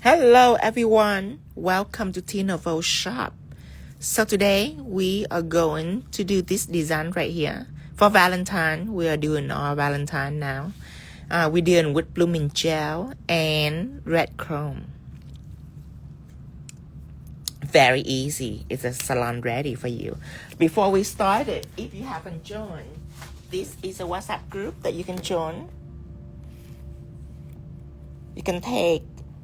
Hello everyone, welcome to 𝑑𝙪𝙨 shop. So today we are going to do this design right here. For Valentine, we are doing our Valentine now. We're doing with blooming gel and red chrome. Very easy, it's a salon ready for you. Before we start it, if you haven't joined, this is a WhatsApp group that you can join. You can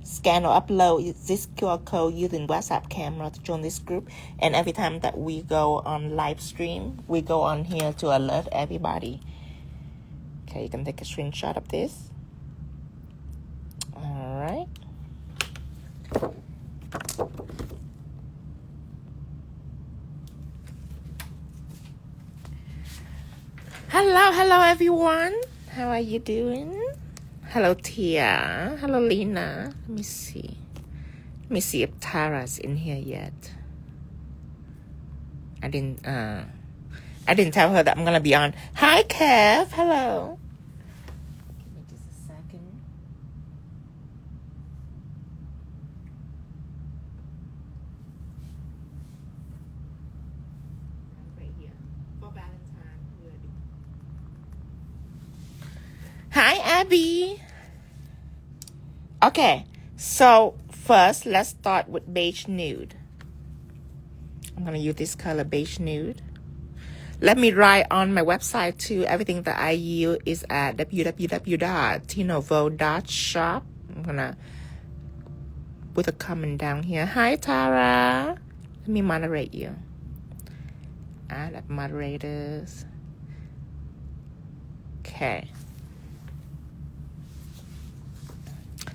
scan or upload this QR code using WhatsApp camera to join this group. And every time that we go on live stream, we go on here to alert everybody. Okay, you can take a screenshot of this. All right. Hello everyone. How are you doing? Hello Tia. Hello Lena. Let me see if Tara's in here yet. I didn't tell her that I'm gonna be on. Hi Kev. Hello. Give me just a second. Right here. For Valentine, we're doing. Hi Abby. Okay, so first let's start with beige nude. I'm gonna use this color beige nude. Let me write on my website too. Everything that I use is at www.𝑑𝙪𝙨.shop. I'm gonna put a comment down here. Hi Tara. Let me moderate you. Add moderators. Okay.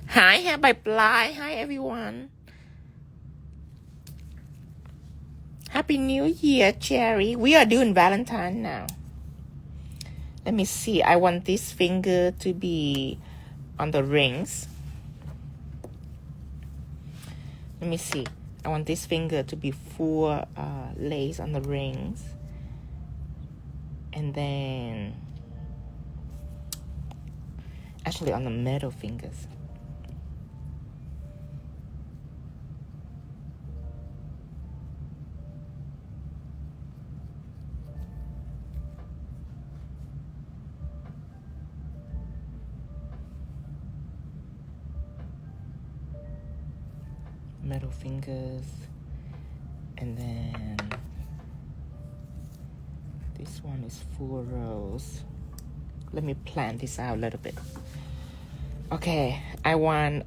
Hi, by Bly. Hi, everyone. Happy New Year, Cherry. We are doing Valentine now. Let me see. I want this finger to be on the rings. Let me see. I want this finger to be full lace on the rings. And then, actually on the middle fingers. Middle fingers, and then this one is full rose. Let me plan this out a little bit. Okay, I want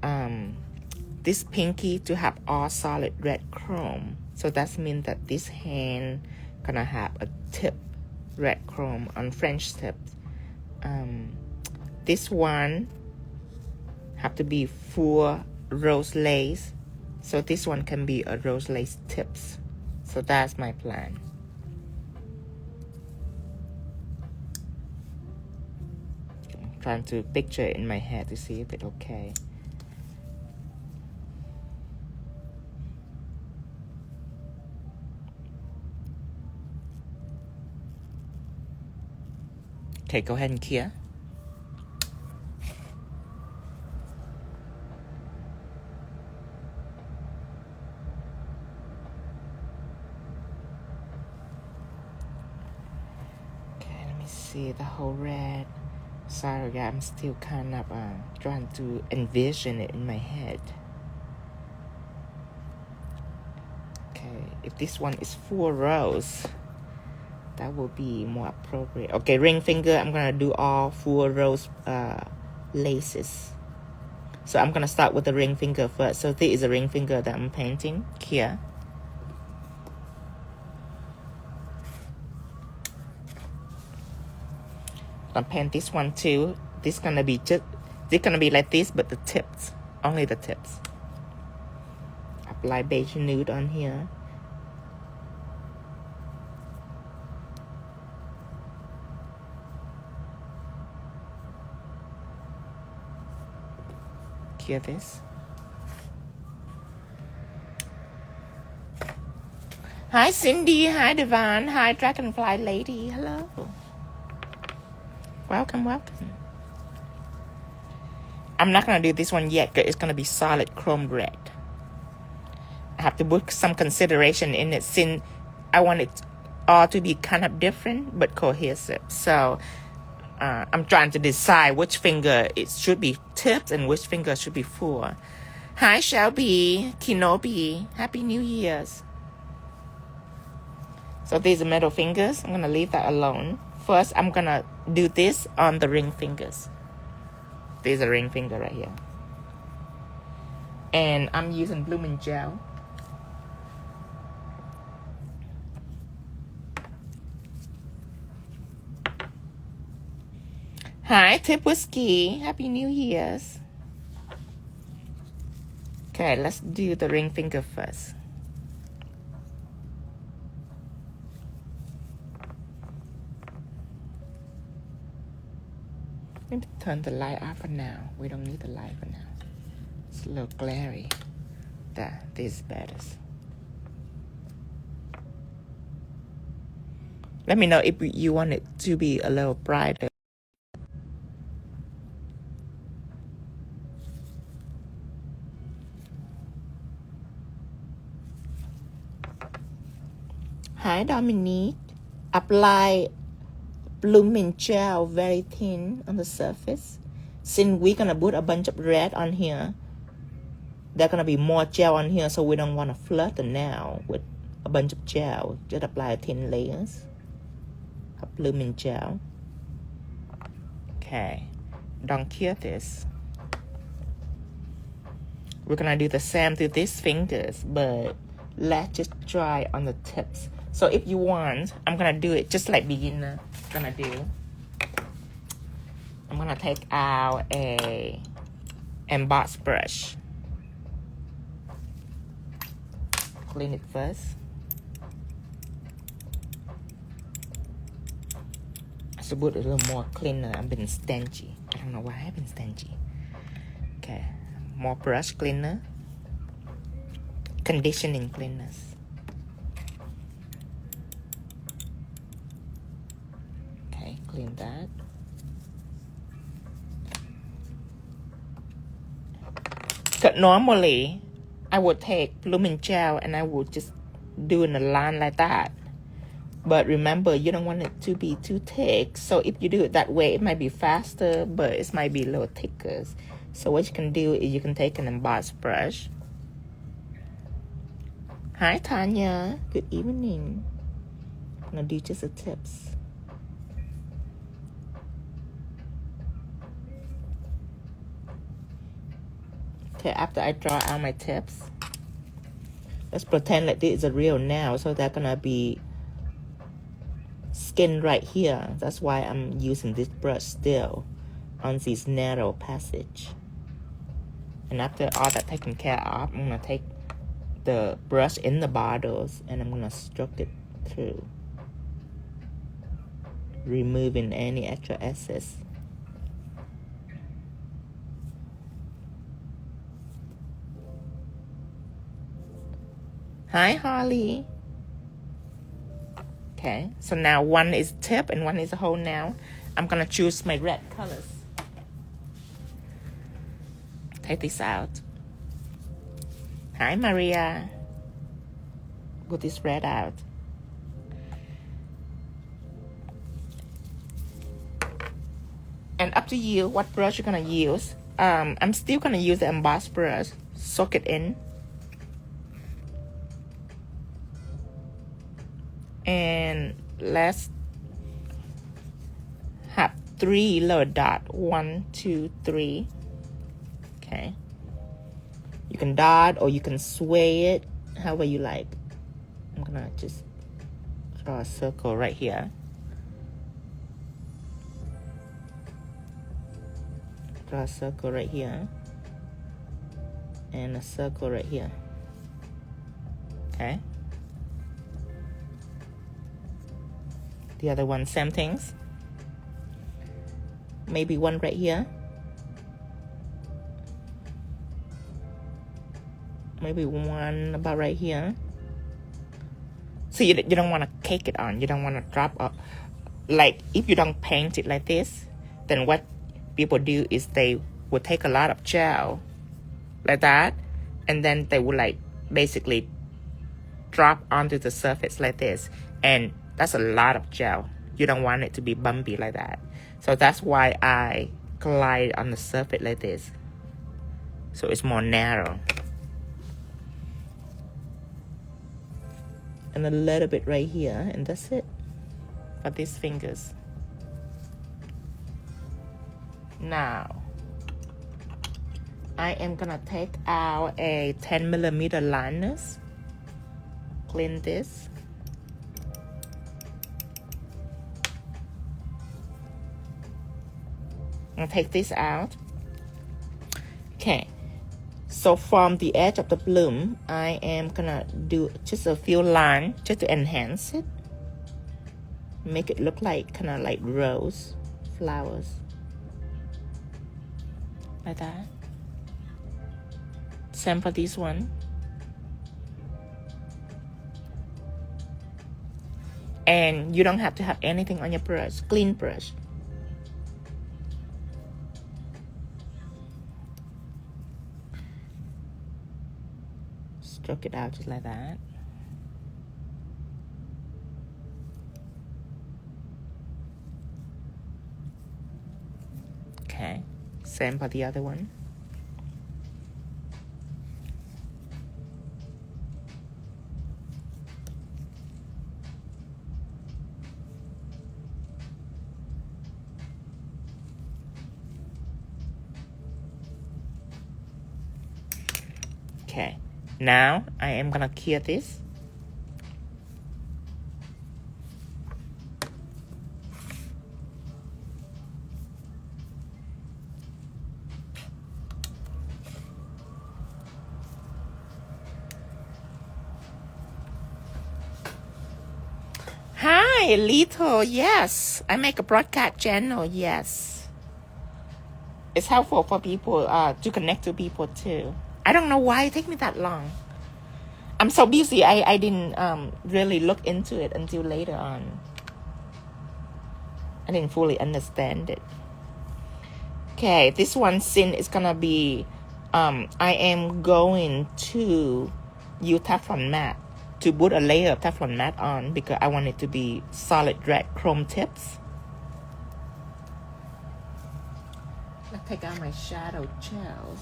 this pinky to have all solid red chrome, so that means that this hand gonna have a tip red chrome on French tips. This one have to be full rose lace. So this one can be a rose lace tips. So that's my plan. I'm trying to picture it in my head to see if it's okay. Okay, go ahead and clear. See the whole red. Sorry, I'm still kind of trying to envision it in my head. Okay, if this one is full rose, that will be more appropriate. Okay, ring finger, I'm gonna do all full rose laces. So I'm gonna start with the ring finger first. So this is a ring finger that I'm painting here. I'm paint this one too. This gonna be like this, but the tips, only the tips. Apply beige nude on here. Clear this. Hi Cindy, hi Devon, hi Dragonfly Lady, hello. Welcome. I'm not going to do this one yet because it's going to be solid chrome red. I have to put some consideration in it since I want it all to be kind of different but cohesive. So I'm trying to decide which finger it should be tipped and which finger should be full. Hi, Shelby, Kenobi. Happy New Year's. So these are middle fingers. I'm going to leave that alone. First, I'm going to do this on the ring fingers. There's a ring finger right here. And I'm using blooming gel. Hi, Tip Whiskey. Happy New Year's. Okay, let's do the ring finger first. Let me turn the light off for now. We don't need the light for now. It's a little glary. This is better. Let me know if you want it to be a little brighter. Hi, Dominique. Apply blooming gel very thin on the surface. Since we're going to put a bunch of red on here, there's going to be more gel on here, so we don't want to flood it now with a bunch of gel. Just apply thin layers of blooming gel. Okay, don't kill this. We're going to do the same to these fingers, but let's just try on the tips. So if you want, I'm going to do it just like beginner gonna do. I'm gonna take out a Emboss Brush. Clean it first. I should put a little more cleaner. I've been stingy. I don't know why I've been stingy. Okay, more brush cleaner. Conditioning cleaners. Clean that. Because normally I would take blooming gel and I would just do in a line like that. But remember, you don't want it to be too thick. So if you do it that way, it might be faster, but it might be a little thicker. So what you can do is you can take an emboss brush. Hi, Tanya. Good evening. I'm going to do just the tips. Okay, after I draw out my tips, let's pretend that this is a real nail. So they're gonna be skin right here. That's why I'm using this brush still on this narrow passage. And after all that taken care of, I'm gonna take the brush in the bottles and I'm gonna stroke it through, removing any extra excess. Hi, Holly. Okay, so now one is tip and one is a whole nail. I'm gonna choose my red colors. Take this out. Hi, Maria. Put this red out. And up to you what brush you're gonna use. I'm still gonna use the emboss brush. Soak it in. And let's have 3 little dots. 1, 2, 3. Okay. You can dot or you can sway it however you like. I'm gonna just draw a circle right here. Draw a circle right here. And a circle right here. Okay. The other one, same things. Maybe one right here. Maybe one about right here. So you don't want to cake it on. You don't want to drop up. Like if you don't paint it like this, then what people do is they would take a lot of gel like that, and then they would like basically drop onto the surface like this, and that's a lot of gel. You don't want it to be bumpy like that. So that's why I glide on the surface like this, so it's more narrow. And a little bit right here, and that's it for these fingers. Now I am gonna take out a 10mm liners, clean this. I'll take this out. Okay, so from the edge of the bloom, I am gonna do just a few lines just to enhance it, make it look like kind of like rose flowers, like that. Same for this one. And you don't have to have anything on your brush, clean brush. Stroke it out just like that. Okay, same for the other one. Okay, now I am gonna cure this. Hi, Little. Yes, I make a broadcast channel. Yes, it's helpful for people to connect to people too. I don't know why it takes me that long. I'm so busy. I didn't really look into it until later on. I didn't fully understand it. Okay, this one scene is gonna be I am going to use Teflon matte to put a layer of Teflon matte on because I want it to be solid red chrome tips. Let's take out my shadow gels.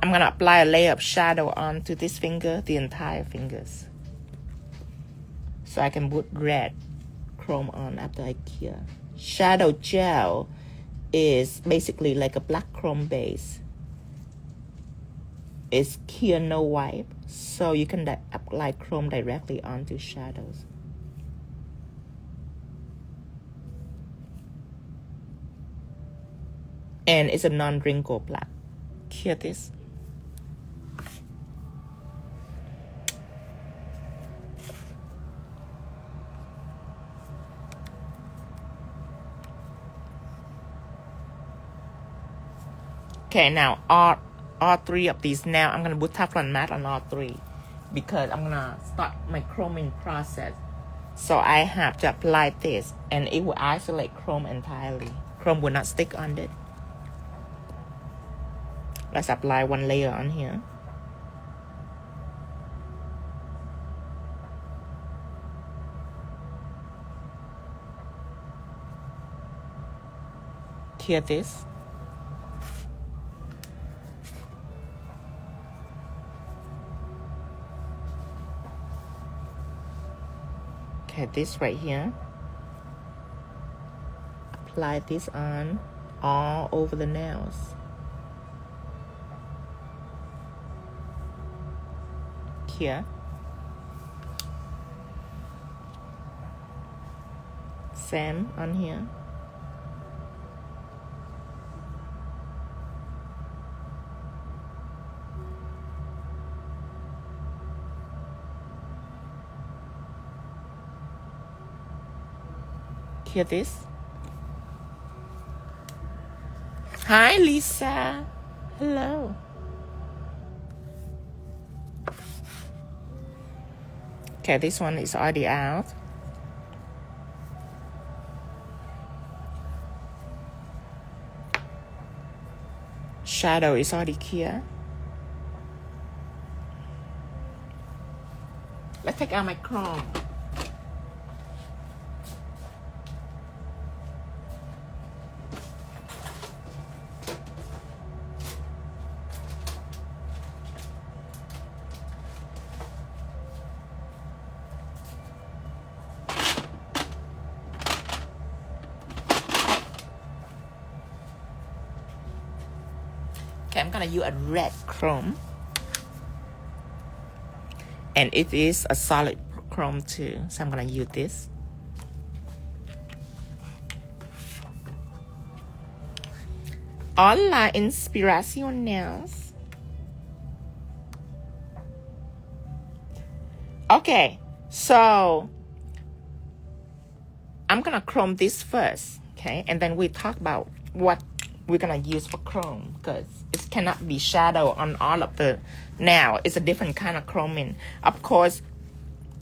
I'm gonna apply a layer of shadow onto this finger, the entire fingers, so I can put red chrome on after I cure. Shadow gel is basically like a black chrome base. It's cure no wipe, so you can apply chrome directly onto shadows. And it's a non-wrinkle black. Cure this. Okay, now all three of these, now I'm gonna put Teflon matte on all three because I'm gonna start my chroming process. So I have to apply this, and it will isolate chrome entirely. Chrome will not stick on it. Let's apply one layer on here. Cure this. Okay, this right here. Apply this on all over the nails. Here. Same on here. Hear this. Hi, Lisa. Hello. Okay, this one is already out. shadow is already clear. Let's take out my chrome. Okay, I'm gonna use a red chrome. And it is a solid chrome too, so I'm gonna use this. Hola, inspiraciones. Okay, so I'm gonna chrome this first, okay? And then we talk about what we're gonna use for chrome, because it cannot be shadow on all of the now. It's a different kind of chroming. Of course,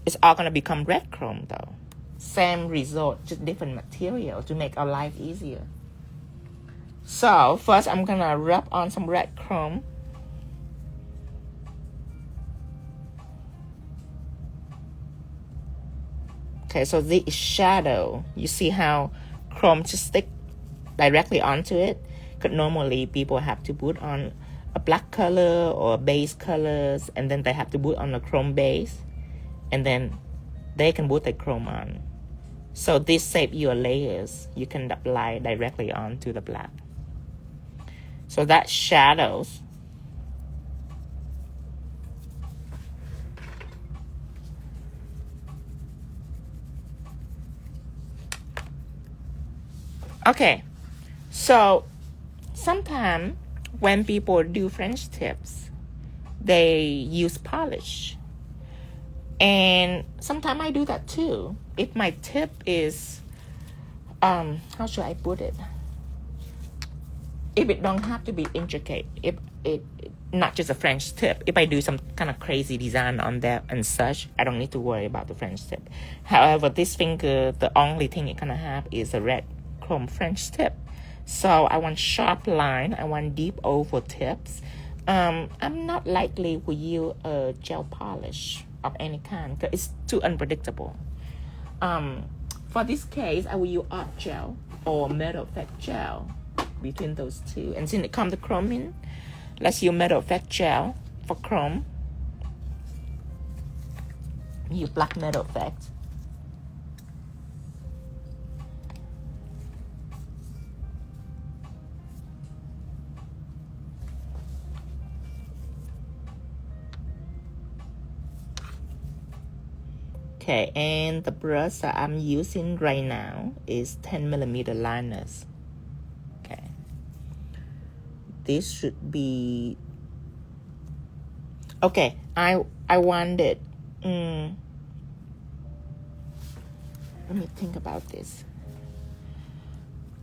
it's all gonna become red chrome though. Same result, just different material to make our life easier. So first I'm gonna rub on some red chrome. Okay, so this is shadow. You see how chrome just stick directly onto it? Because normally people have to put on a black color or base colors, and then they have to put on a chrome base, and then they can put the chrome on. So this save your layers. You can apply directly onto the black. So that shadows. Okay, so sometimes when people do French tips, they use polish. And sometimes I do that too. If my tip is, how should I put it? If it don't have to be intricate, if it not just a French tip, if I do some kind of crazy design on that and such, I don't need to worry about the French tip. However, this finger, the only thing it gonna have is a red chrome French tip. So I want sharp line, I want deep oval tips. I'm not likely will use a gel polish of any kind because it's too unpredictable. For this case, I will use art gel or metal effect gel between those two. And since it comes to chroming, let's use metal effect gel for chrome. Use black metal effect. Okay, and the brush that I'm using right now is 10mm liners. Okay, this should be okay. I wanted. Let me think about this.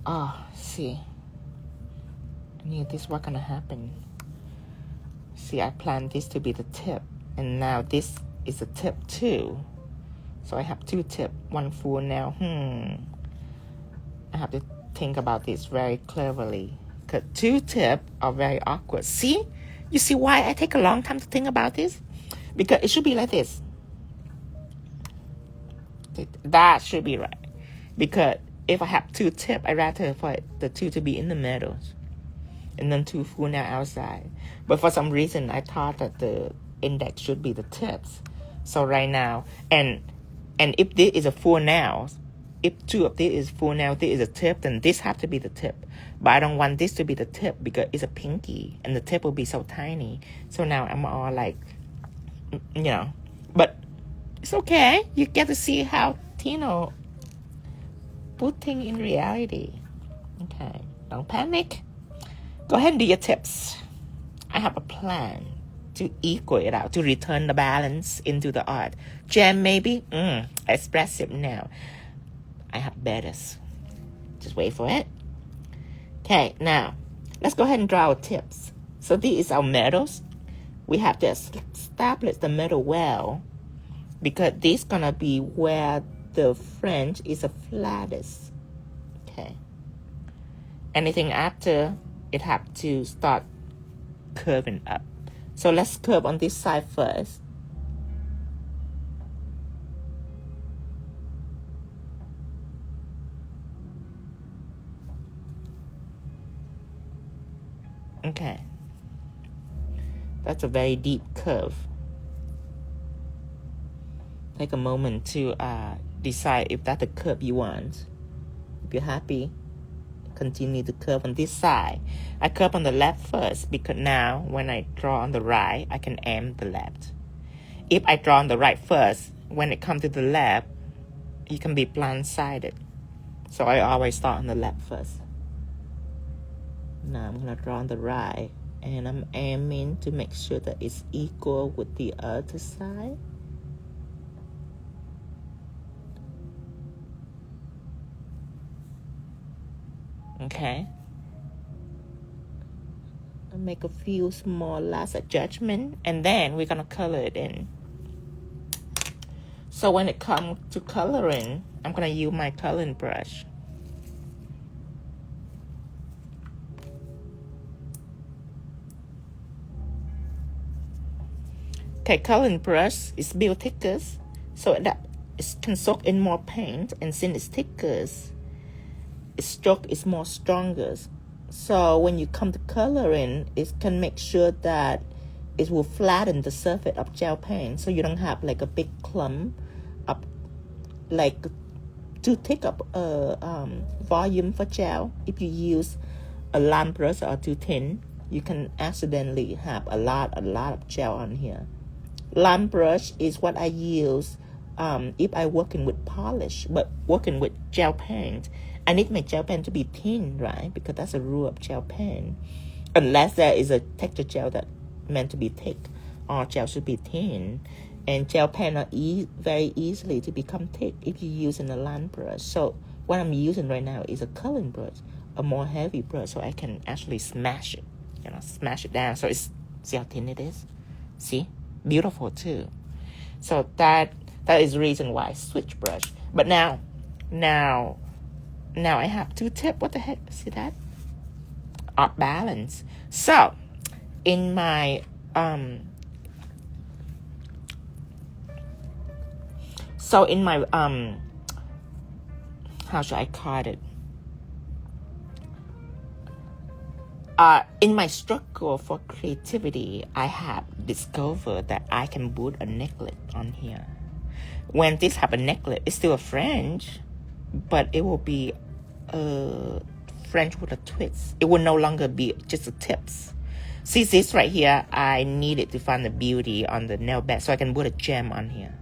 Oh, see, I knew this was gonna happen. See, I planned this to be the tip, and now this is a tip too. So I have two tips, one full nail. I have to think about this very cleverly. Because two tips are very awkward. See? You see why I take a long time to think about this? Because it should be like this. That should be right. Because if I have two tips, I'd rather for the two to be in the middle. And then two full nail outside. But for some reason, I thought that the index should be the tips. So right now, and if this is a full nail, if two of this is full nail, this is a tip, then this have to be the tip. But I don't want this to be the tip because it's a pinky and the tip will be so tiny. So now I'm all like, you know, but it's okay. You get to see how Tino put things in reality. Okay, don't panic. Go ahead and do your tips. I have a plan to equal it out, to return the balance into the art. Gem maybe? Expressive now. I have betters. Just wait for it. Okay, now, let's go ahead and draw our tips. So these is our metals. We have to establish the metal well, because this gonna be where the French is the flattest. Okay. Anything after, it have to start curving up. So let's curve on this side first. Okay. That's a very deep curve. Take a moment to decide if that's the curve you want. If you're happy, continue to curve on this side. I curve on the left first because now when I draw on the right, I can aim the left. If I draw on the right first, when it comes to the left, you can be blindsided. So I always start on the left first. Now I'm going to draw on the right, and I'm aiming to make sure that it's equal with the other side. Okay. I'll make a few small last adjustments, and then we're going to color it in. So when it comes to coloring, I'm going to use my coloring brush. Okay, coloring brush is built thicker, so that it can soak in more paint, and since it's thicker, its stroke is more stronger. So when you come to coloring, it can make sure that it will flatten the surface of gel paint, so you don't have like a big clump of like too thick of volume for gel. If you use a line brush or too thin, you can accidentally have a lot of gel on here. Line brush is what I use if I working with polish, but working with gel paint, I need my gel paint to be thin, right? Because that's a rule of gel paint. Unless there is a texture gel that meant to be thick, all gel should be thin. And gel paint are very easily to become thick if you're using a line brush. So what I'm using right now is a coloring brush, a more heavy brush, so I can actually smash it, smash it down. So see how thin it is? See? Beautiful too. So that is the reason why I switch brush. But now I have two tips. What the heck? See that? Off balance. So in my how should I call it? In my struggle for creativity, I have discovered that I can put a necklace on here. When this have a necklace, it's still a French, but it will be a French with a twist. It will no longer be just the tips. See this right here? I needed to find the beauty on the nail bed so I can put a gem on here.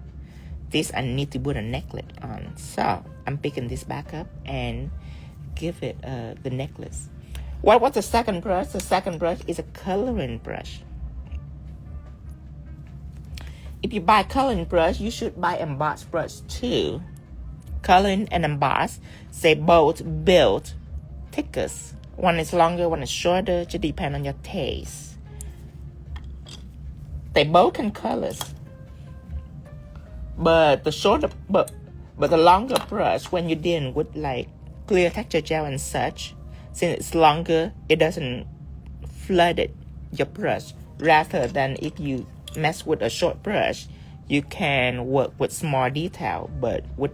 This I need to put a necklace on. So I'm picking this back up and give it the necklace. What was the second brush? The second brush is a coloring brush. If you buy coloring brush, you should buy emboss brush too. Coloring and emboss, they both build thicker. One is longer, one is shorter, just depend on your taste. They both can color, but the shorter, but the longer brush, when you're dealing with like clear texture gel and such, since it's longer, it doesn't flood it, your brush. Rather than if you mess with a short brush, you can work with small detail, but with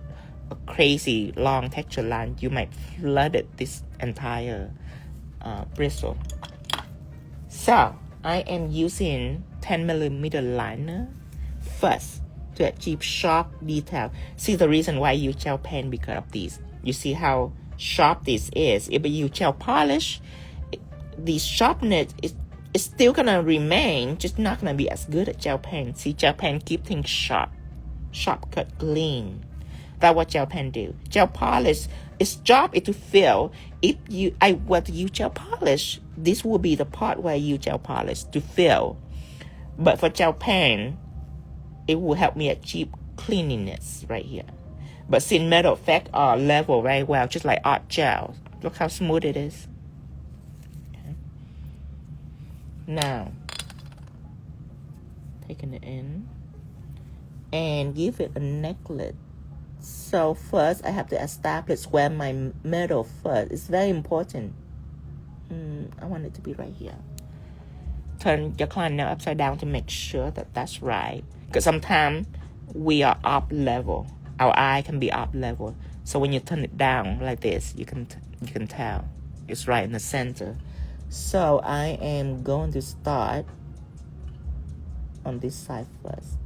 a crazy long texture line, you might flood it this entire bristle. So I am using 10mm liner first to achieve sharp detail. See the reason why I use gel pen because of these. You see how sharp this is. If you use gel polish, the sharpness is still gonna remain, just not gonna be as good as gel pen. See, gel pen keep things sharp, cut, clean. That's what gel pen do. Gel polish, its job is to fill. If I were to use gel polish, this will be the part where I use gel polish to fill. But for gel pen, it will help me achieve cleanliness right here. But since metal effects are level very well, just like art gel. Look how smooth it is. Okay. Now, taking it in and give it a necklace. So first, I have to establish where my metal first. It's very important. I want it to be right here. turn your client nail upside down to make sure that that's right. Because sometimes we are up level. Our eye can be up level. So when you turn it down like this, you can tell it's right in the center. So I am going to start on this side first.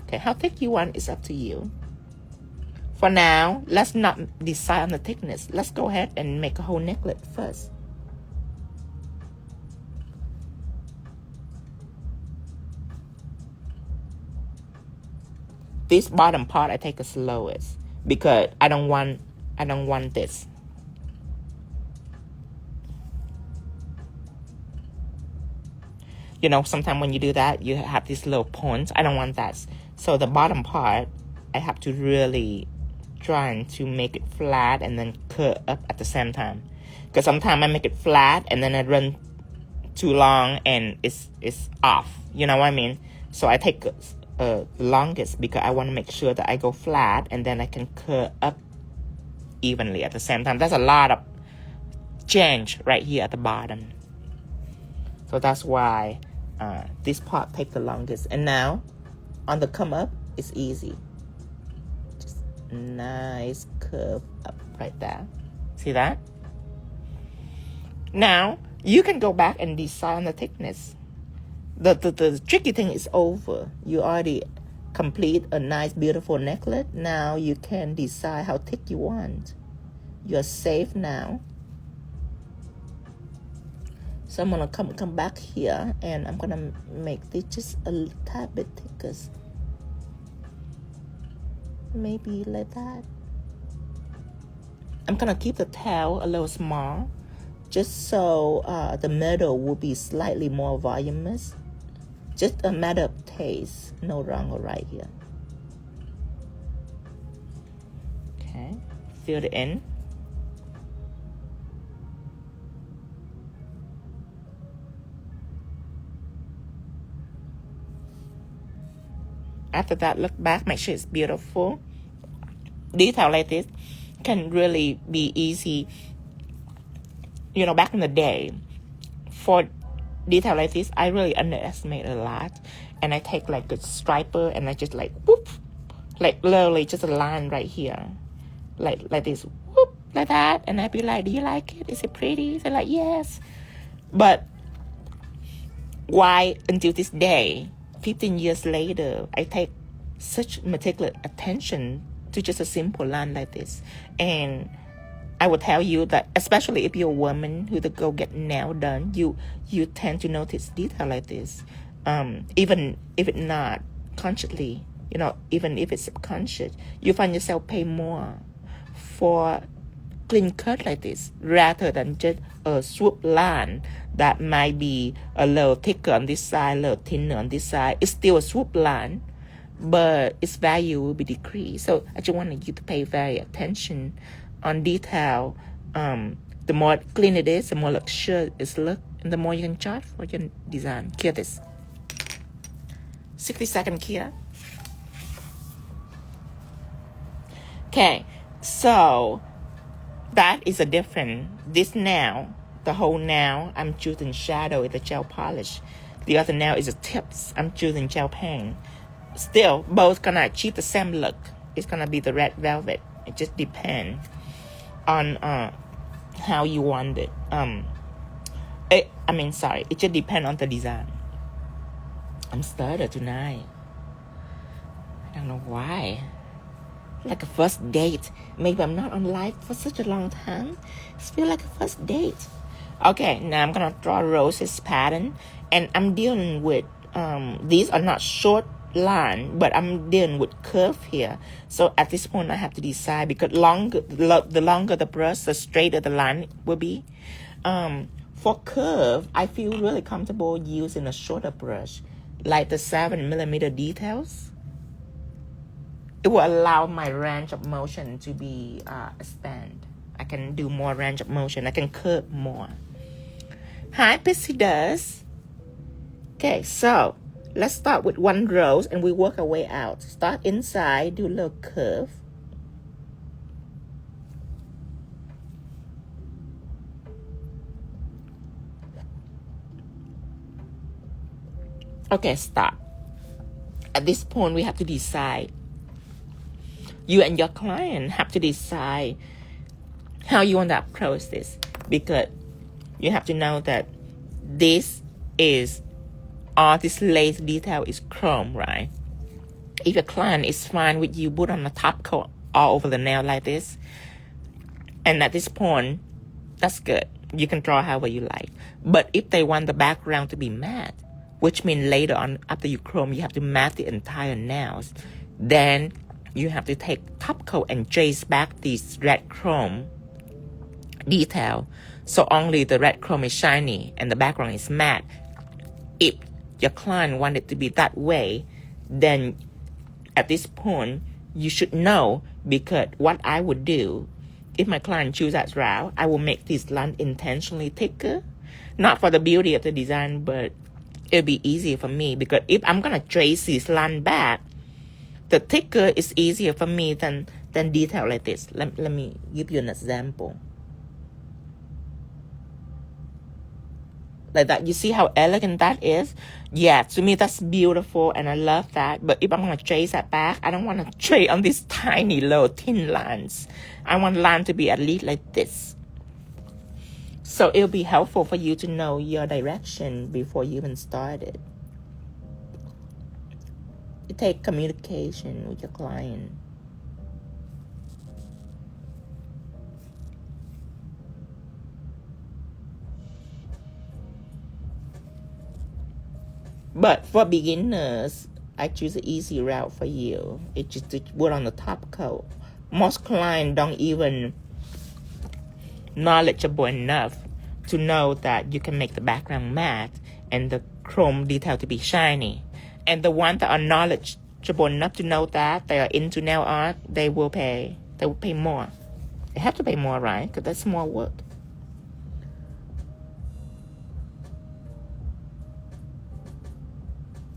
Okay, how thick you want is up to you. For now, let's not decide on the thickness. Let's go ahead and make a whole necklet first. This bottom part I take the slowest because I don't want this. You know, sometimes when you do that, you have these little points. I don't want that. So the bottom part, I have to really try to make it flat and then curl up at the same time. Because sometimes I make it flat and then I run too long and it's off. You know what I mean? So I take longest because I want to make sure that I go flat and then I can curl up evenly at the same time. That's a lot of change right here at the bottom. So that's why this part takes the longest. And now on the come up, it's easy. Just nice curve up right there. See that? Now you can go back and decide on the thickness. The tricky thing is over. You already complete a nice beautiful necklace. Now you can decide how thick you want. You're safe now. So I'm gonna come back here and I'm gonna make this just a tad bit thicker. Maybe like that. I'm gonna keep the tail a little small, just so the middle will be slightly more voluminous. Just a matter of taste, no wrong or right here. Okay, fill it in. After that, look back, make sure it's beautiful. Detail like this can really be easy. You know, back in the day, for detail like this, I really underestimate a lot. And I take like a striper and I just like, whoop, like literally just a line right here. Like this, whoop, like that. And I'd be like, do you like it? Is it pretty? They're like, yes. But why until this day, 15 years later, I take such meticulous attention to just a simple line like this. And I will tell you that, especially if you're a woman who go get nail done, you tend to notice detail like this. Even if it's not consciously, you know, even if it's subconscious, you find yourself pay more for clean cut like this rather than just a swoop line that might be a little thicker on this side, a little thinner on this side. It's still a swoop line, but its value will be decreased. So I just wanted you to pay very attention on detail. The more clean it is, the more luxurious it looks, and the more you can charge for your design. Cure this. 60-second cure. Okay, so that is a different. This nail, the whole nail, I'm choosing shadow with the gel polish. The other nail is the tips. I'm choosing gel paint. Still, both gonna achieve the same look. It's gonna be the red velvet. It just depends on how you want it. It just depends on the design. I'm started tonight. I don't know why. Like a first date. Maybe I'm not on live for such a long time. It feels like a first date. Okay, now I'm gonna draw roses pattern, and I'm dealing with these are not short line, but I'm dealing with curve here. So at this point I have to decide, because the longer the brush, the straighter the line will be. For curve, I feel really comfortable using a shorter brush, like the 7mm details. It will allow my range of motion to be expand. I can do more range of motion. I can curve more. Hi, Pissy does. Okay, so let's start with one rose and we work our way out. Start inside, do a little curve. Okay, stop. At this point, we have to decide. You and your client have to decide how you want to approach this, because you have to know that this is all this lace detail is chrome, right? If your client is fine with you put on the top coat all over the nail like this, and at this point, that's good. You can draw however you like. But if they want the background to be matte, which means later on after you chrome, you have to matte the entire nails, then you have to take top coat and trace back this red chrome detail, so only the red chrome is shiny and the background is matte. If your client want it to be that way, then at this point you should know, because what I would do if my client choose that route, I will make this line intentionally thicker, not for the beauty of the design, but it'll be easier for me, because if I'm gonna trace this line back, the thicker is easier for me than detail like this. Let me give you an example. Like that. You see how elegant that is? Yeah, to me that's beautiful and I love that. But if I'm going to trace that back, I don't want to trace on these tiny little thin lines. I want line to be at least like this. So it'll be helpful for you to know your direction before you even started. It takes communication with your client. But for beginners, I choose an easy route for you. It's just to put on the top coat. Most clients don't even knowledgeable enough to know that you can make the background matte and the chrome detail to be shiny. And the ones that are knowledgeable enough to know that they are into nail art, they will pay more. They have to pay more, right? Because that's more work.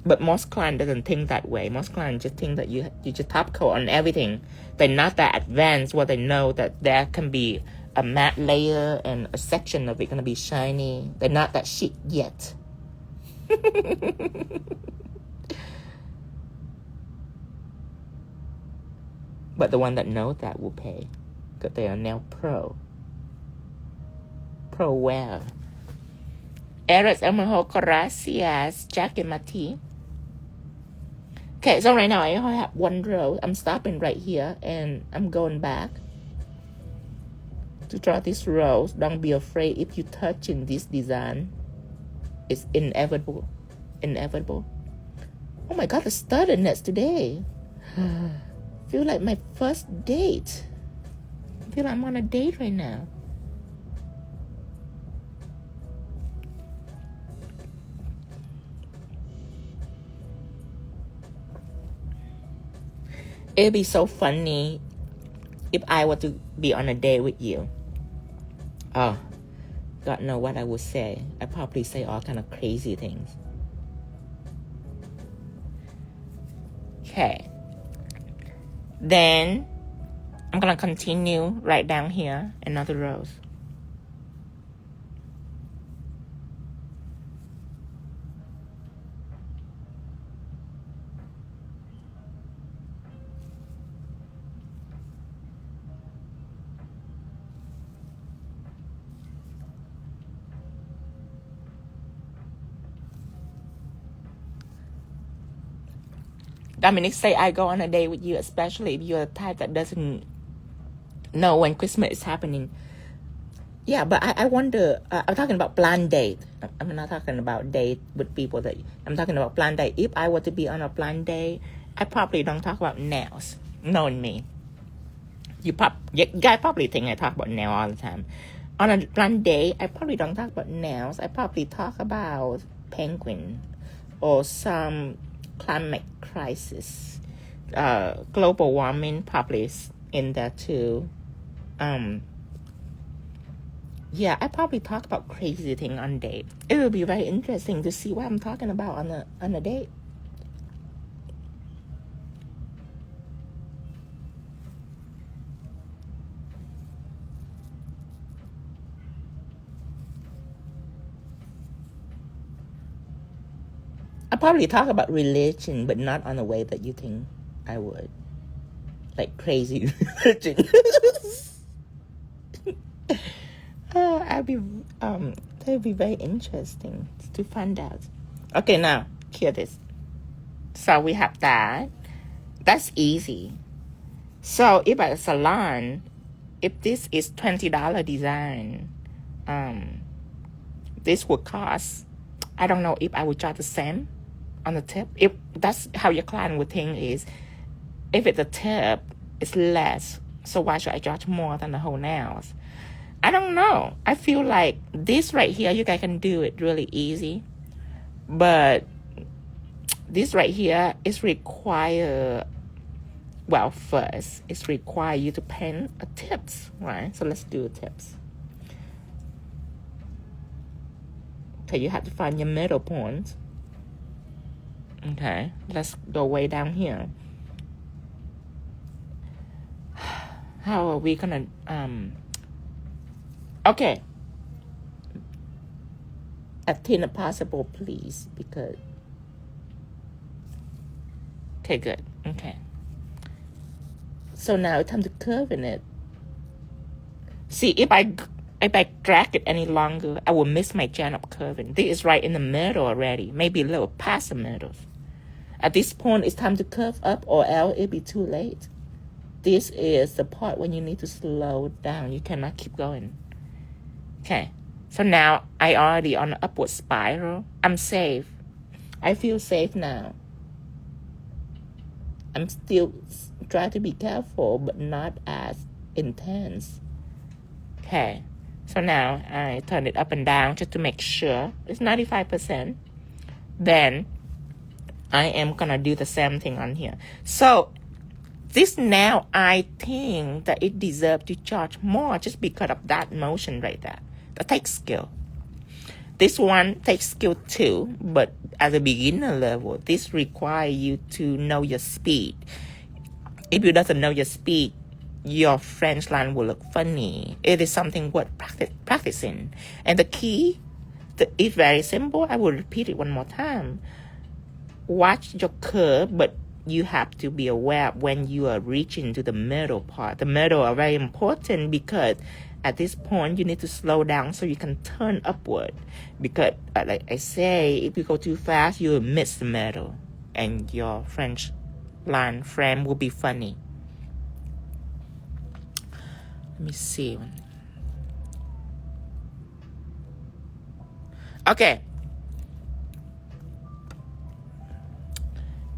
But most clients doesn't think that way. Most clients just think that you just top coat on everything. They're not that advanced where they know that there can be a matte layer and a section of it gonna be shiny. They're not that shit yet. But the one that know that will pay, because they are now pro well. 𝙑𝙪𝙨𝙪𝙡, Jack and Mati. Okay, so right now I only have one row. I'm stopping right here and I'm going back to draw this row. Don't be afraid if you touch in this design. It's inevitable. Oh my God, the sturdiness today. Feel like my first date. I feel like I'm on a date right now. It'd be so funny if I were to be on a date with you. Oh, God know what I would say. I'd probably say all kind of crazy things. Okay. Then I'm gonna continue right down here, another rows. Dominic say I go on a date with you, especially if you're the type that doesn't know when Christmas is happening. Yeah, but I wonder, I'm talking about blind date. I'm not talking about date with people that, I'm talking about blind date. If I were to be on a blind date, I probably don't talk about nails, knowing me. You guys probably think I talk about nails all the time. On a blind date, I probably don't talk about nails. I probably talk about penguin or some climate crisis, global warming probably is in there too. Yeah, I probably talk about crazy thing on date. It will be very interesting to see what I'm talking about on a date. I probably talk about religion, but not on the way that you think I would. Like crazy religion. That'd be very interesting to find out. Okay, now, hear this. So we have that. That's easy. So if at a salon, if this is $20 design, this would cost, I don't know if I would charge the same on the tip. If that's how your client would think is, if it's a tip, it's less. So why should I charge more than the whole nails? I don't know. I feel like this right here, you guys can do it really easy. But this right here is require, well, first, it's require you to paint a tips, right? So let's do tips. Okay, you have to find your middle point. Okay, let's go way down here. How are we gonna, okay. As thin as possible, please, because, okay, good, okay. So now it's time to curve in it. See, if I drag it any longer, I will miss my chance of curving. This is right in the middle already, maybe a little past the middle. At this point, it's time to curve up, or else it'll be too late. This is the part when you need to slow down. You cannot keep going. Okay, so now I already on an upward spiral. I'm safe. I feel safe now. I'm still trying to be careful, but not as intense. Okay, so now I turn it up and down just to make sure it's 95%. Then I am gonna do the same thing on here. So this now, I think that it deserves to charge more just because of that motion right there. That takes skill. This one takes skill too, but at the beginner level, this requires you to know your speed. If you doesn't know your speed, your French line will look funny. It is something worth practicing. And the key is very simple. I will repeat it one more time. Watch your curve, but you have to be aware when you are reaching to the middle part. The middle are very important because at this point, you need to slow down so you can turn upward. Because, like I say, if you go too fast, you will miss the middle. And your French line frame will be funny. Let me see. Okay.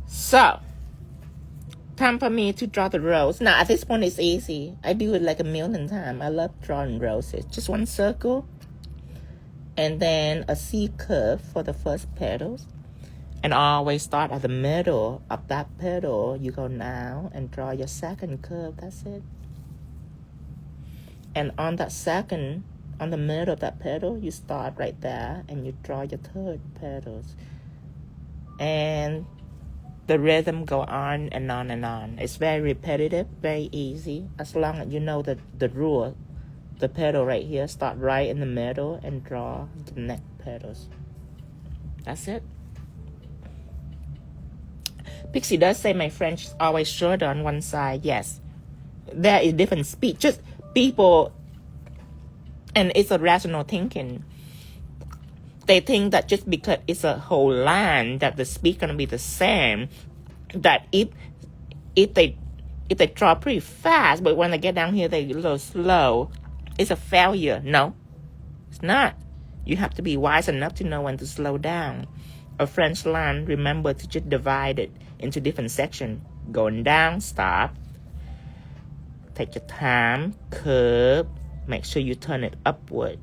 So, time for me to draw the rose. Now, at this point, it's easy. I do it like a million times. I love drawing roses. Just one circle. And then a C curve for the first petals. And always start at the middle of that petal. You go now and draw your second curve. That's it. And on that second, on the middle of that petal, you start right there. And you draw your third petals. And the rhythm go on and on and on. It's very repetitive, very easy. As long as you know the rule, the petal right here, start right in the middle and draw the next petals. That's it. Pixie does say my French is always shorter on one side. Yes. There is different speed. Just people, and it's a rational thinking. They think that just because it's a whole line that the speed gonna be the same. That if they draw pretty fast, but when they get down here they get a little slow, it's a failure. No, it's not. You have to be wise enough to know when to slow down. A French line, remember to just divide it into different sections. Going down, stop. Take your time, curve. Make sure you turn it upward,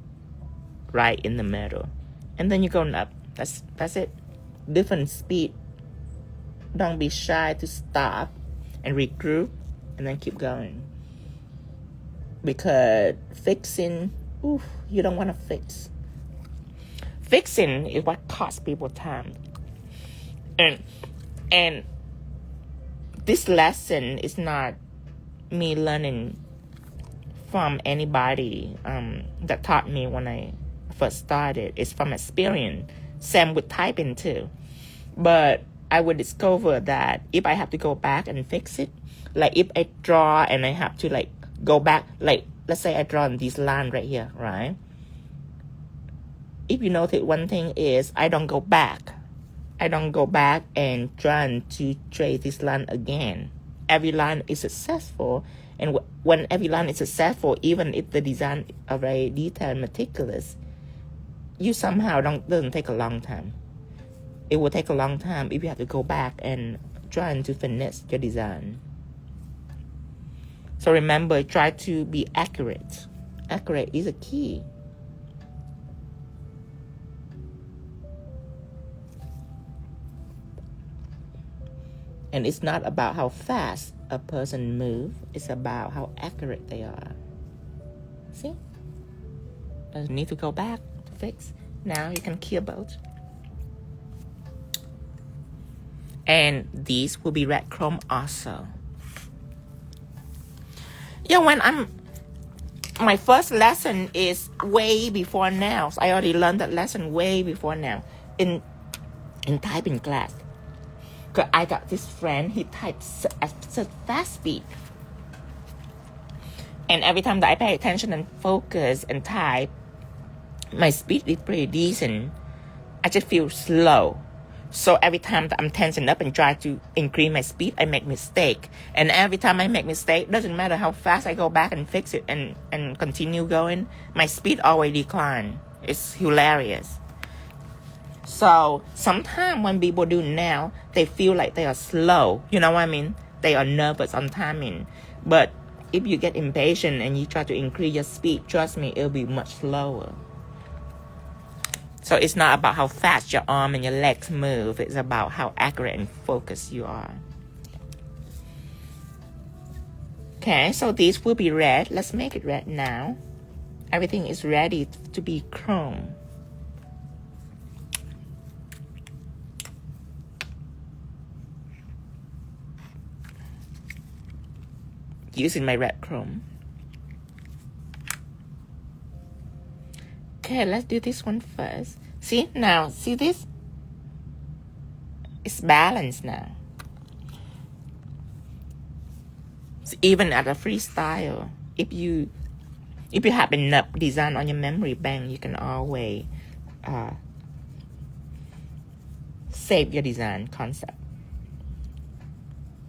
right in the middle. And then you're going up. That's it. Different speed. Don't be shy to stop and regroup and then keep going. Because fixing, you don't want to fix. Fixing is what costs people time. And this lesson is not me learning from anybody that taught me when I first started. It's from experience. Same with typing too. But I would discover that if I have to go back and fix it, like if I draw and I have to like go back, like let's say I draw this line right here, right? If you notice, one thing is I don't go back. I don't go back and try to trace this line again. Every line is successful, and when every line is successful, even if the design are very detailed, meticulous, you somehow doesn't take a long time. It will take a long time if you have to go back and try to finesse your design. So remember, try to be accurate. Accurate is a key. And it's not about how fast a person moves. It's about how accurate they are. See? Doesn't need to go back to fix. Now you can clear both. And these will be red chrome also. Yeah, my first lesson is way before now. So I already learned that lesson way before now in typing class. Cause I got this friend, he types at such fast speed. And every time that I pay attention and focus and type, my speed is pretty decent. I just feel slow. So every time that I'm tensing up and try to increase my speed, I make mistake. And every time I make mistake, doesn't matter how fast I go back and fix it and continue going, my speed always decline. It's hilarious. So sometimes when people do now, they feel like they are slow. You know what I mean? They are nervous on timing. But if you get impatient and you try to increase your speed, trust me, it'll be much slower. So it's not about how fast your arm and your legs move. It's about how accurate and focused you are. Okay, so these will be red. Let's make it red now. Everything is ready to be chrome. Using my red chrome. Okay, let's do this one first. See now, see this? It's balanced now. So even at a freestyle, if you have enough design on your memory bank, you can always save your design concept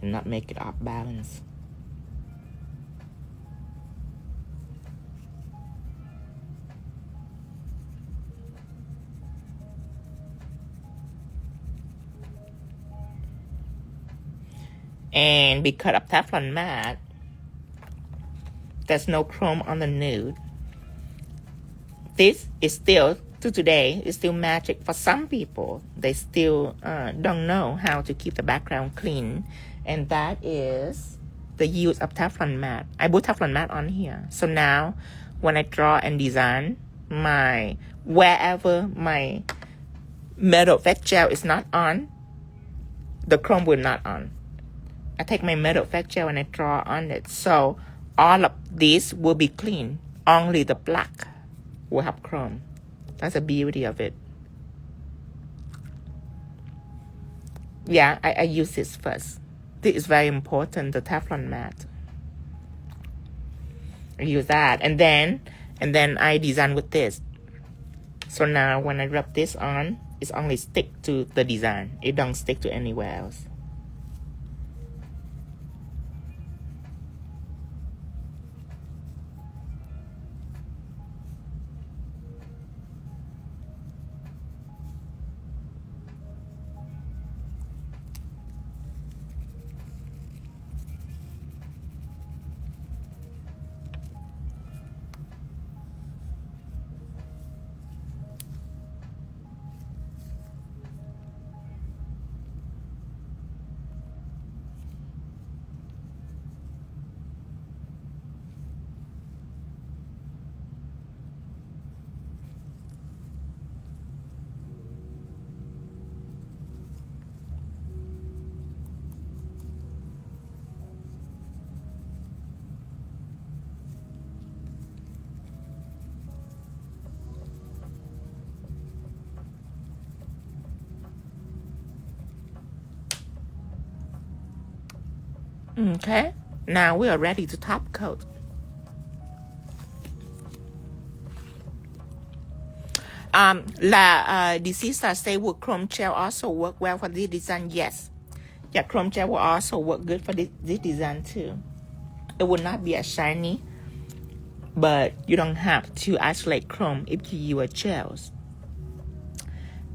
and not make it off balance. And because of Teflon matte, there's no chrome on the nude. This is still, to today, is still magic for some people. They still don't know how to keep the background clean. And that is the use of Teflon matte. I put Teflon matte on here. So now, when I draw and design, wherever my metal effect gel is not on, the chrome will not on. I take my metal effect gel and I draw on it. So all of these will be clean. Only the black will have chrome. That's the beauty of it. Yeah, I use this first. This is very important, the Teflon matte. I use that. And then I design with this. So now when I rub this on, it's only stick to the design. It don't stick to anywhere else. Okay, now we are ready to top coat. 𝙑𝙤 would chrome gel also work well for this design? Yes. Yeah, chrome gel will also work good for this design too. It will not be as shiny, but you don't have to isolate chrome if you use gels.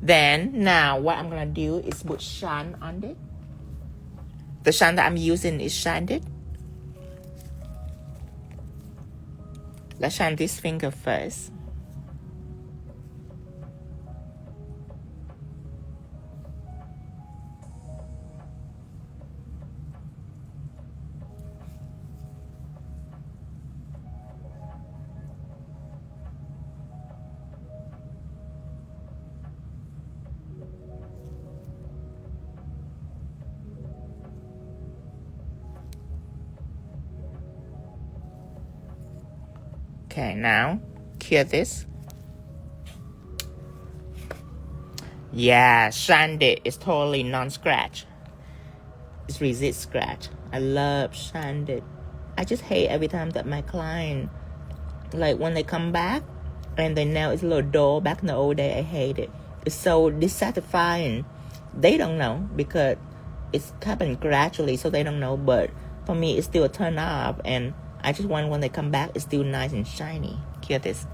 Then now what I'm gonna do is put shine on it. The shine that I'm using is Shined. Let's shine this finger first. Okay, now cure this. Yeah, Shined is totally non-scratch. It resists scratch. I love Shined. I just hate every time that my client, like when they come back and their nail is a little dull. Back in the old day, I hate it. It's so dissatisfying. They don't know because it's happening gradually, so they don't know. But for me, it's still a turn off, and I just want when they come back, it's still nice and shiny. Cure this.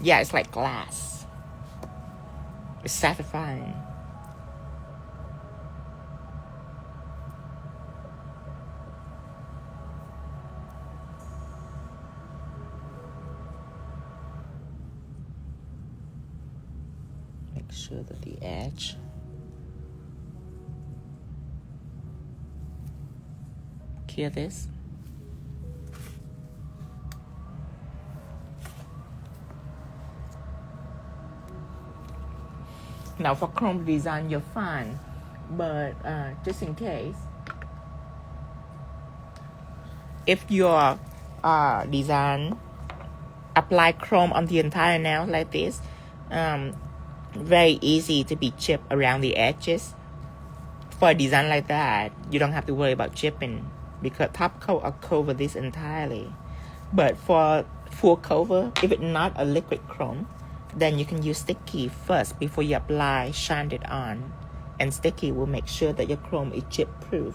Yeah, it's like glass. It's satisfying. Make sure that the edge. Cure this. Now for chrome design, you're fine, but just in case, if your design apply chrome on the entire nail like this, very easy to be chipped around the edges. For a design like that, you don't have to worry about chipping because top coat will cover this entirely. But for full cover, if it's not a liquid chrome, then you can use sticky first before you apply shine it on, and sticky will make sure that your chrome is chip proof.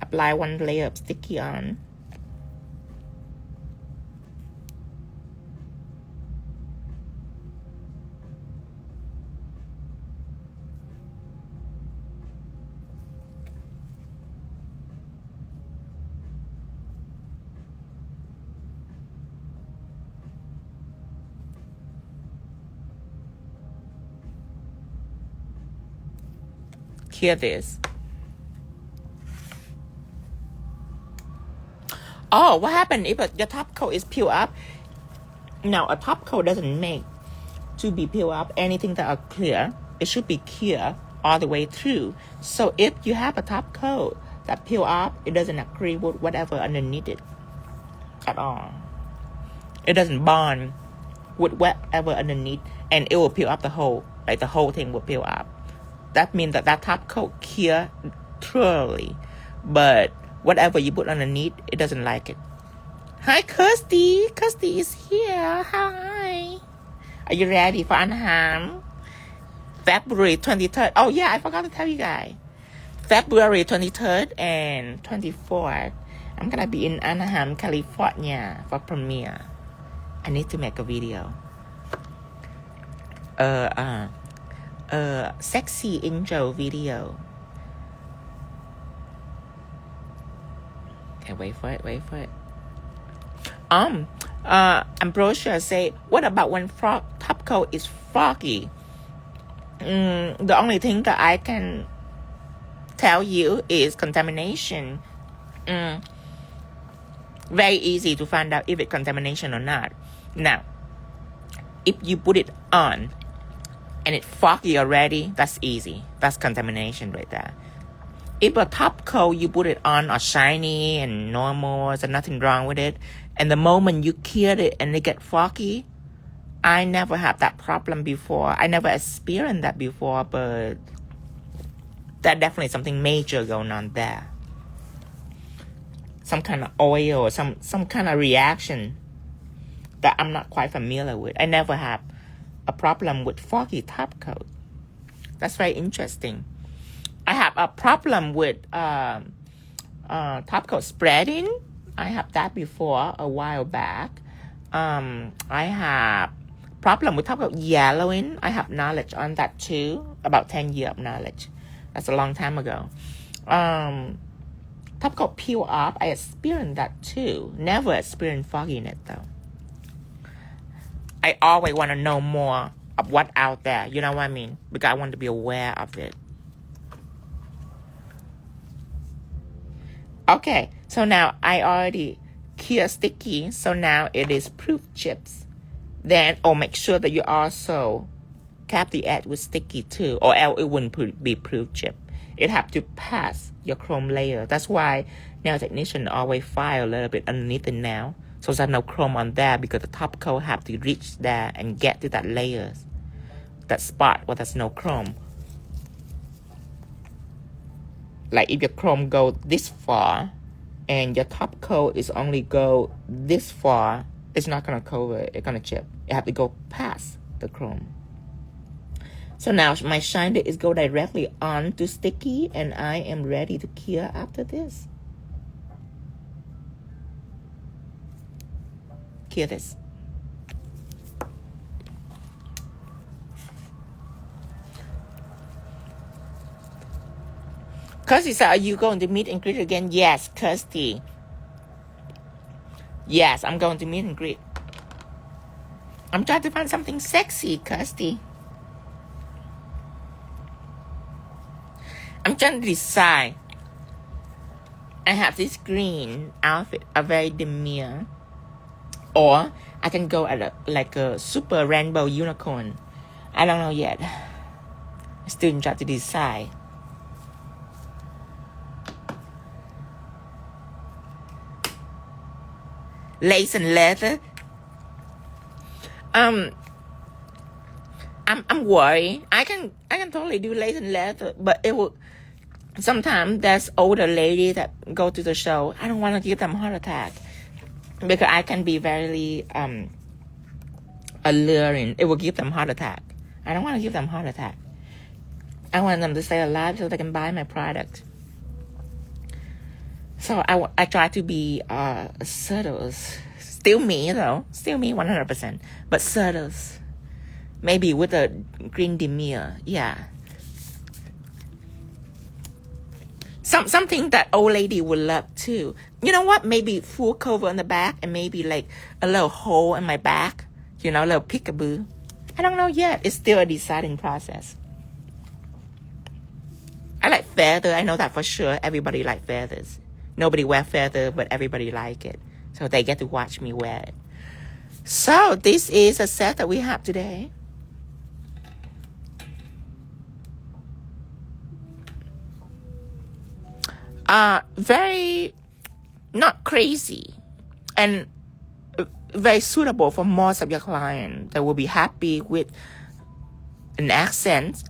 Apply one layer of sticky on. Cure this. Oh, what happened if your top coat is peeled up? Now, a top coat doesn't make to be peeled up. Anything that are clear, it should be clear all the way through. So if you have a top coat that peel up, it doesn't agree with whatever underneath it at all. It doesn't bond with whatever underneath, and it will peel up the whole, like the whole thing will peel up. That means that that top coat clear thoroughly, but whatever you put underneath, it doesn't like it. Hi, Kirsty. Kirsty is here. Hi. Are you ready for Anaheim? February 23rd. Oh, yeah, I forgot to tell you guys. February 23rd and 24th, I'm going to be in Anaheim, California for premiere. I need to make a video. Sexy intro video. Okay, wait for it. Ambrosia say, what about when top coat is foggy? The only thing that I can tell you is contamination. Very easy to find out if it's contamination or not. Now, if you put it on and it's foggy already, that's easy. That's contamination right there. if a top coat, you put it on are shiny and normal, there's nothing wrong with it. And the moment you cure it and it get foggy, I never had that problem before. I never experienced that before, but that definitely something major going on there. Some kind of oil or some kind of reaction that I'm not quite familiar with. I never have a problem with foggy top coat. That's very interesting. I have a problem with top coat spreading. I have that before a while back. I have problem with top coat yellowing. I have knowledge on that too. About 10 years of knowledge. That's a long time ago. Top coat peel off. I experienced that too. Never experienced fogginess though. I always want to know more of what's out there. You know what I mean? Because I want to be aware of it. Okay, so now I already cure sticky. So now it is proof chips. Then, make sure that you also cap the edge with sticky too, or else it wouldn't be proof chip. It have to pass your chrome layer. That's why nail technician always file a little bit underneath the nail, so there's no chrome on there, because the top coat have to reach there and get to that layer, that spot where there's no chrome. Like if your chrome go this far and your top coat is only go this far, it's not gonna cover it, it's gonna chip. It have to go past the chrome. So now my shiner is go directly on to sticky, and I am ready to cure after this. Cure this. Kirsty said, are you going to meet and greet again? Yes, Kirsty. Yes, I'm going to meet and greet. I'm trying to find something sexy, Kirsty. I'm trying to decide. I have this green outfit, a very demure. Or I can go at like a super rainbow unicorn. I don't know yet. I still trying to decide. Lace and leather. I'm worried. I can totally do lace and leather, but it will. Sometimes there's older lady that go to the show. I don't want to give them a heart attack because I can be very alluring. It will give them heart attack. I don't want to give them heart attack. I want them to stay alive so they can buy my product. So I try to be subtle. Still me though. Still me 100%. But subtle. Maybe with a green demure. Yeah. Something that old lady would love too. You know what? Maybe full cover on the back and maybe like a little hole in my back. You know, a little peekaboo. I don't know yet. It's still a deciding process. I like feather. I know that for sure. Everybody like feathers. Nobody wear feather, but everybody like it. So they get to watch me wear it. So this is a set that we have today. Very not crazy and very suitable for most of your clients that will be happy with an accent.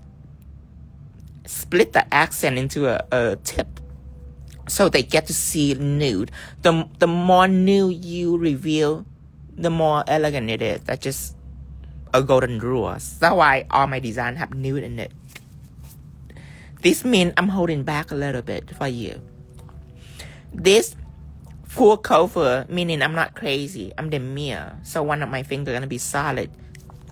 Split the accent into a tip so they get to see nude. The more nude you reveal, the more elegant it is. That's just a golden rule. That's why all my design have nude in it. This means I'm holding back a little bit for you. This full cover, meaning I'm not crazy. I'm demure. So one of my fingers gonna be solid.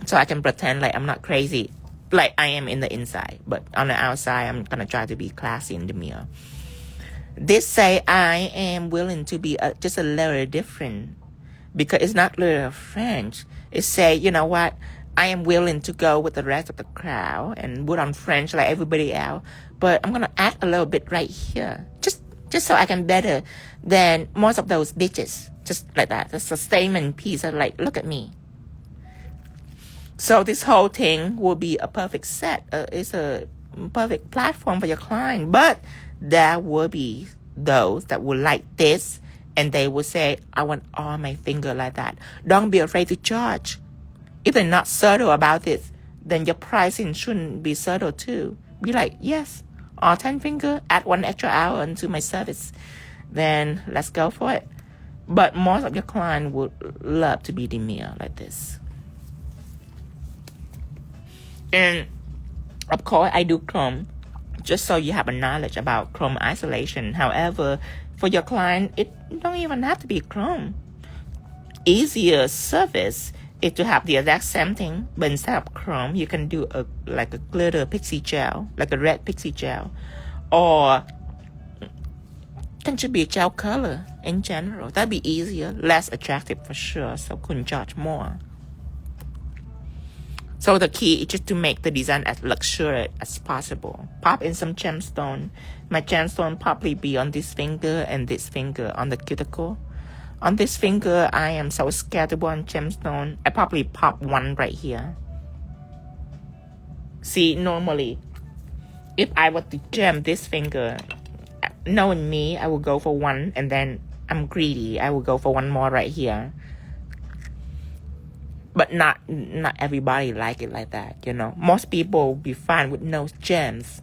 So I can pretend like I'm not crazy. Like I am in the inside. But on the outside, I'm gonna try to be classy and demure. This say I am willing to be just a little different. Because it's not little French. It say, you know what? I am willing to go with the rest of the crowd and put on French like everybody else. But I'm gonna add a little bit right here. Just so I can better than most of those bitches. Just like that. That's a statement piece of like, look at me. So this whole thing will be a perfect set. It's a perfect platform for your client. But there will be those that will like this, and they will say, I want all my finger like that. Don't be afraid to charge. If they're not subtle about it, then your pricing shouldn't be subtle too. Be like, yes, all 10 finger, add 1 extra hour into my service. Then let's go for it. But most of your clients would love to be demure like this. And of course, I do chrome, just so you have a knowledge about chrome isolation. However, for your client, it don't even have to be chrome. Easier service is to have the exact same thing, but instead of chrome, you can do like a glitter pixie gel, like a red pixie gel, or can just be a gel color in general. That'd be easier, less attractive for sure, so couldn't charge more. So the key is just to make the design as luxurious as possible. Pop in some gemstone. My gemstone probably be on this finger and this finger on the cuticle. On this finger, I am so scared to put on gemstone. I probably pop 1 right here. See, normally, if I were to gem this finger, knowing me, I will go for 1, and then I'm greedy. I will go for 1 more right here. But not everybody like it like that, you know. Most people will be fine with no gems.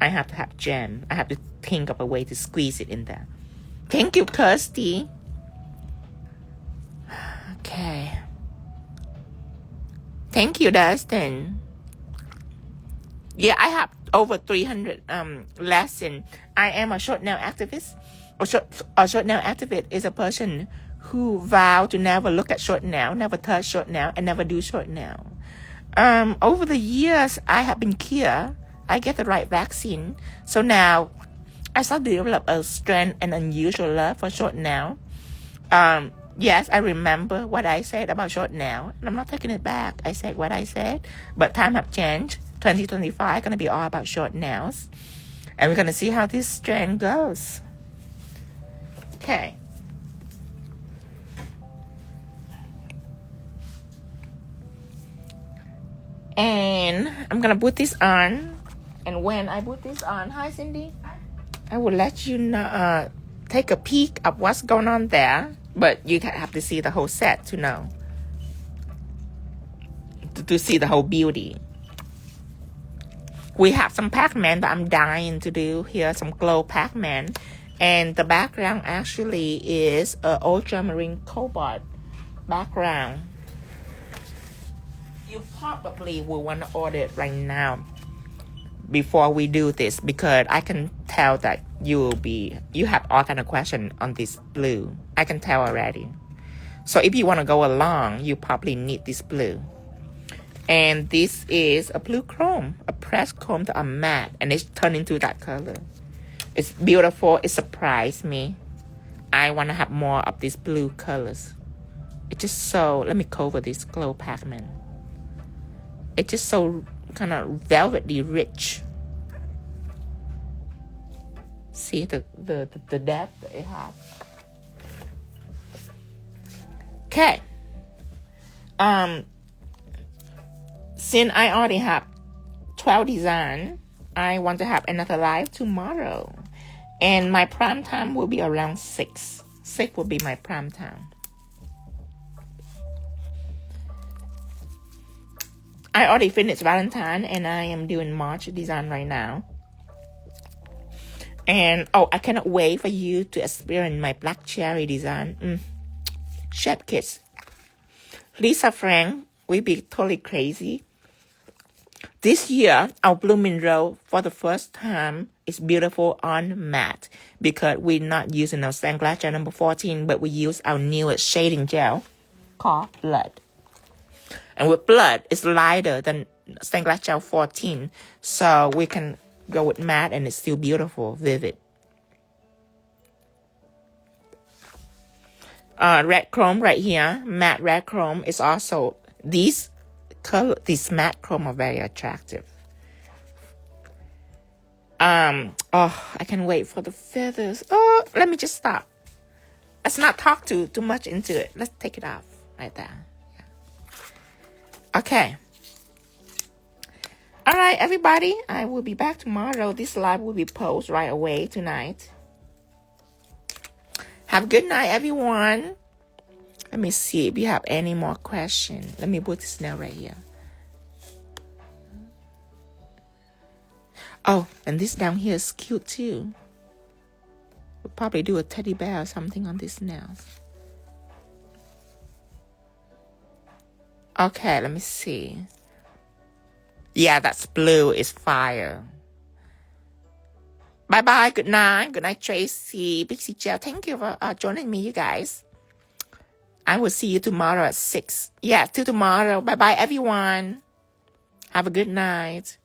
I have to have gem. I have to think of a way to squeeze it in there. Thank you, Kirsty. Okay. Thank you, Dustin. Yeah, I have over 300 lessons. I am a short nail activist. A short nail activist is a person who vow to never look at short nail, never touch short nail, and never do short nail. Over the years, I have been cured. I get the right vaccine. So now, I started to develop a strange and unusual love for short nail. Yes, I remember what I said about short nail, and I'm not taking it back. I said what I said, but time have changed. 2025 going to be all about short nails, and we're going to see how this trend goes. Okay. And I'm going to put this on, and when I put this on, hi Cindy, I will let you know, take a peek of what's going on there, but you have to see the whole set to know, to see the whole beauty. We have some Pac-Man that I'm dying to do here, some glow Pac-Man, and the background actually is an ultramarine cobalt background. You probably will want to order it right now before we do this, because I can tell that you have all kind of questions on this blue. I can tell already. So if you want to go along, you probably need this blue. And this is a blue chrome, a pressed chrome that are matte, and it's turned into that color. It's beautiful. It surprised me. I want to have more of these blue colors. It's just so, let me cover this glow Pac-Man. It's just so kind of velvety rich. See the depth that it has. Okay. Since I already have 12 designs, I want to have another live tomorrow. And my prime time will be around 6. 6 will be my prime time. I already finished Valentine, and I am doing March design right now. And, oh, I cannot wait for you to experience my black cherry design. Chef Kids. Lisa Frank will be totally crazy. This year, our blooming rose for the first time is beautiful on matte, because we're not using our stained glass gel number 14, but we use our newest shading gel called Blood. And with Blood, it's lighter than stained glass gel 14, so we can go with matte and it's still beautiful, vivid. Red chrome right here, matte red chrome is also, these matte chrome are very attractive. Oh, I can wait for the feathers. Oh, let me just stop. Let's not talk too much into it. Let's take it off right there. Yeah. Okay. All right, everybody. I will be back tomorrow. This live will be posted right away tonight. Have a good night, everyone. Let me see if you have any more questions. Let me put this nail right here. Oh, and this down here is cute too. We'll probably do a teddy bear or something on this nail. Okay, let me see. Yeah, that's blue. It's fire. Bye-bye. Good night. Good night, Tracy. Pixie Gel. Thank you for joining me, you guys. I will see you tomorrow at 6. Yeah, till tomorrow. Bye-bye, everyone. Have a good night.